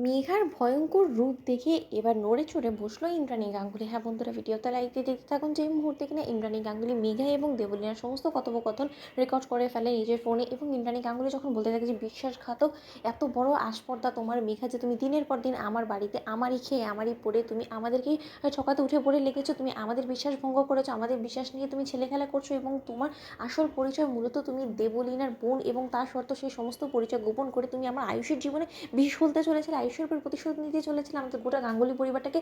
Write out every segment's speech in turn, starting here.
মেঘার ভয়ঙ্কর রূপ দেখে এবার নড়ে চড়ে বসলো ইন্দ্রাণী গাঙ্গুলি। হ্যাঁ বন্ধুরা, ভিডিওতে লাইক দিয়ে দেখতে থাকুন। যে মুহূর্তে কিনা ইন্দ্রাণী গাঙ্গুলি মেঘা এবং দেবলীনার সমস্ত কথোপকথন রেকর্ড করে ফেলে নিজের ফোনে, এবং ইন্দ্রাণী গাঙ্গুলি যখন বলতে থাকে যে বিশ্বাসঘাতক, এত বড় আস্পর্ধা তোমার মেঘা, যে তুমি দিনের পর দিন আমার বাড়িতে আমারই খেয়ে আমারই পড়ে তুমি আমাদেরকেই ঠকাতে উঠে পড়ে লেগেছো, তুমি আমাদের বিশ্বাস ভঙ্গ করেছো, আমাদের বিশ্বাস নিয়ে তুমি ছেলে খেলা করছো, এবং তোমার আসল পরিচয় মূলত তুমি দেবলীনার বোন, এবং তা সত্ত্বেও সেই সমস্ত পরিচয় গোপন করে তুমি আমার আয়ুষের জীবনে বিষ ফেলতে চলেছিলে, আয়ুষের উপর প্রতিশোধ নিতে চলেছিলে, আমাদের গোটা গাঙ্গুলি পরিবারটাকে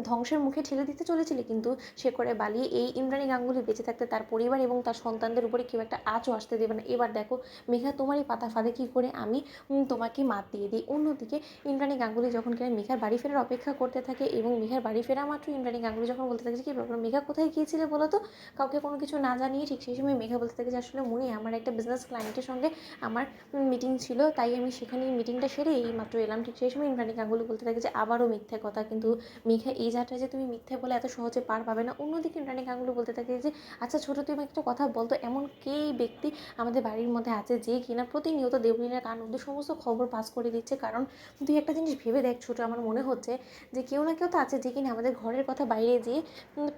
ধ্বংসের মুখে ঠেলে দিতে চলেছিলে। কিন্তু সে করে বালিয়ে এই ইন্দ্রাণী গাঙ্গুলি বেঁচে থাকতে তার পরিবার এবং তার সন্তানদের উপরে কেউ একটা আঁচও আসতে দেবে না। এবার দেখো মেঘা, তোমারই পাতা ফাঁদে কী করে আমি তোমাকে মাত দিয়ে দিই। অন্যদিকে ইন্দ্রাণী গাঙ্গুলি যখন কিনা মেঘার বাড়ি ফেরার অপেক্ষা করতে থাকে, এবং মেঘার বাড়ি ফেরা মাত্র ইন্দ্রাণী গাঙ্গুলি যখন বলতে থাকে যে কি ব্যাপার মেঘা, কোথায় গিয়েছিলে বলো তো, কাউকে কোনো কিছু না জানিয়ে। ঠিক সেই সময় মেঘা বলতে থাকে যে আসলে মুনি, আমার একটা বিজনেস ক্লায়েন্টের সঙ্গে আমার মিটিং ছিল, তাই আমি সেখানে মিটিংটা সেরে এই মাত্র এলাম। ঠিক সেই সময় ইন্দ্রাণী গাঙ্গুলি বলতে থাকে যে আবারও মিথ্যে কথা, কিন্তু মেঘা এই যাত্রা যে তুমি মিথ্যে বলে এত সহজে পার পাবে না। অন্যদিকে ইন্দ্রাণী গাঙ্গুলি বলতে থাকে যে আচ্ছা ছোটো, তুমি একটা কথা বলতো, এমন কে ব্যক্তি আমাদের বাড়ির মধ্যে আছে যে কিনা প্রতিনিয়ত দেবলীনার কান অব্দি সমস্ত খবর পাস করে দিচ্ছে। কারণ তুই একটা জিনিস ভেবে দেখ ছোটো, আমার মনে হচ্ছে যে কেউ না কেউ তো আছে যে কিনা আমাদের ঘরের কথা বাইরে যেয়ে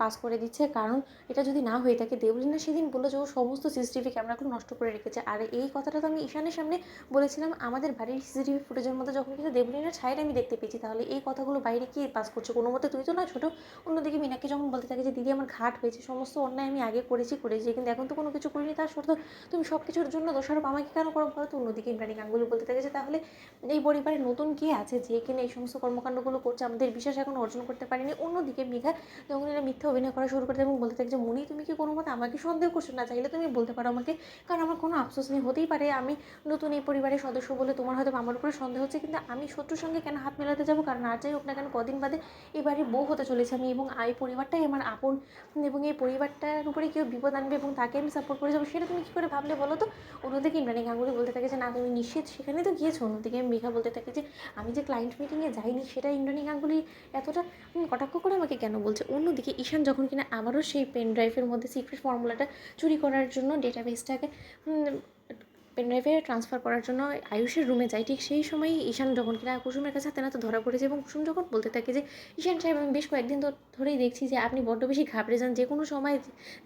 পাস করে দিচ্ছে। কারণ এটা যদি না হয়ে থাকে, দেবলীনা সেদিন বললো যে ও সমস্ত সিসিটিভি ক্যামেরাগুলো নষ্ট করে রেখেছে, আর এই কথাটা তো আমি ঈশানের সামনে বলেছিলাম আমাদের বাড়ির সিসিটিভি ফুটেজের মধ্যে, যখন কিন্তু দেবলীনার ছায়াটা আমি দেখতে পেয়েছি। তাহলে এই কথাগুলো বাইরে কি পাস করছে, কোনো মতে তুই তো না ছোটো। অন্যদিকে মীনাকে যখন বলতে থাকে যে দিদি আমার ঘাট হয়েছে, সমস্ত অন্যায় আমি আগে করেছি, কিন্তু এখন তো কোনো কিছু করিনি, তার সত্ত্বেও তুমি সব কিছুর জন্য দোষারোপ আমাকে কেন করো বলো তো। অন্যদিকে ইন্দ্রাণী গাঙ্গুলি বলতে থাকে যে তাহলে এই পরিবারে নতুন কে আছে যে কিনা এই সমস্ত কর্মকাণ্ডগুলো করছে, আমাদের বিশ্বাস এখন অর্জন করতে পারিনি। অন্যদিকে মেঘা যখন এরা মিথ্যা অভিনয় করা শুরু করতে এবং বলতে থাকে যে মুনি, তুমি কি কোনো মতে আমাকে সন্দেহ করছো? না চাইলে তুমি বলতে পারো আমাকে, কারণ আমার কোনো আফসোস নেই। হতেই পারে আমি নতুন এই পরিবারের সদস্য বলে তোমার হয়তো আমার উপরে সন্দেহ হচ্ছে, কিন্তু আমি শত্রুর সঙ্গে কেন হাত মেলাতে যাবো? কারণ আর যাই হোক না কেন, কদিন বাদে এই বাড়ির বউ হতে চলেছে আমি, এবং এই পরিবারটাই আমার আপন, এবং এই পরিবারটার উপরে কেউ বিপদ আনবে এবং তাকে আমি সাপোর্ট করে যাবো, সেটা তুমি কী করে ভাবলে বলো তো। অন্যদিকে ইন্দ্রাণী গাঙ্গুলি বলতে থাকে যে না তুমি নিশ্চিত সেখানে তো গিয়েছো। অন্যদিকে মেঘা বলতে থাকে যে আমি যে ক্লায়েন্ট মিটিংয়ে যাইনি, সেটা ইন্দ্রাণী গাঙ্গুলি এতটা কটাক্ষ করে আমাকে কেন বলছে। অন্যদিকে ঈশান যখন কিনা আবারও সেই পেন ড্রাইভের মধ্যে সিক্রেট ফর্মুলাটা চুরি করার জন্য ডেটাবেসটাকে পেনড্রাইভে ট্রান্সফার করার জন্য আয়ুষের রুমে যায়, ঠিক সেই সময়ই ঈশান যখন কিনা কুসুমের কাছে হাতে নাতে ধরা পড়েছে, এবং কুসুম যখন বলতে থাকে যে ঈশান সাহেব, আমি বেশ কয়েকদিন ধরেই দেখছি যে আপনি বড্ড বেশি ঘাবড়ে যান, যে কোনো সময়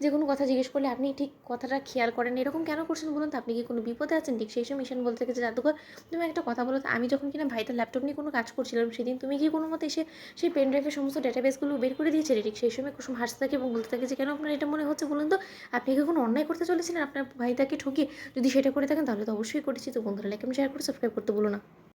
যে কোনো কথা জিজ্ঞেস করলে আপনি ঠিক কথাটা খেয়াল করেন, এরকম কেন করছেন বলুন তো, আপনি কি কোনো বিপদে আছেন? ঠিক সেই সময় ঈশান বলতে থাকে যে জাদুঘর, তুমি একটা কথা বলো তো, আমি যখন কিনা ভাইটার ল্যাপটপ নিয়ে কোনো কাজ করছিলাম সেদিন, তুমি কি কোনো মতে এসে সেই পেনড্রাইভের সমস্ত ডেটাবেসগুলো বের করে দিয়েছিলে? ঠিক সেই সময় কুসুম হাসতে থাকে এবং বলতে থাকে যে কেন আপনার এটা মনে হচ্ছে বলুন তো, আপনি কি কোনো অন্যায় করতে চলেছিলেন আপনার ভাইটাকে ঠকিয়ে? যদি সেটা করে থাকেন তাহলে তো অবশ্যই করেছি। তো বন্ধুরা, লাইক এবং শেয়ার করে সাবস্ক্রাইব করতে ভুলো না।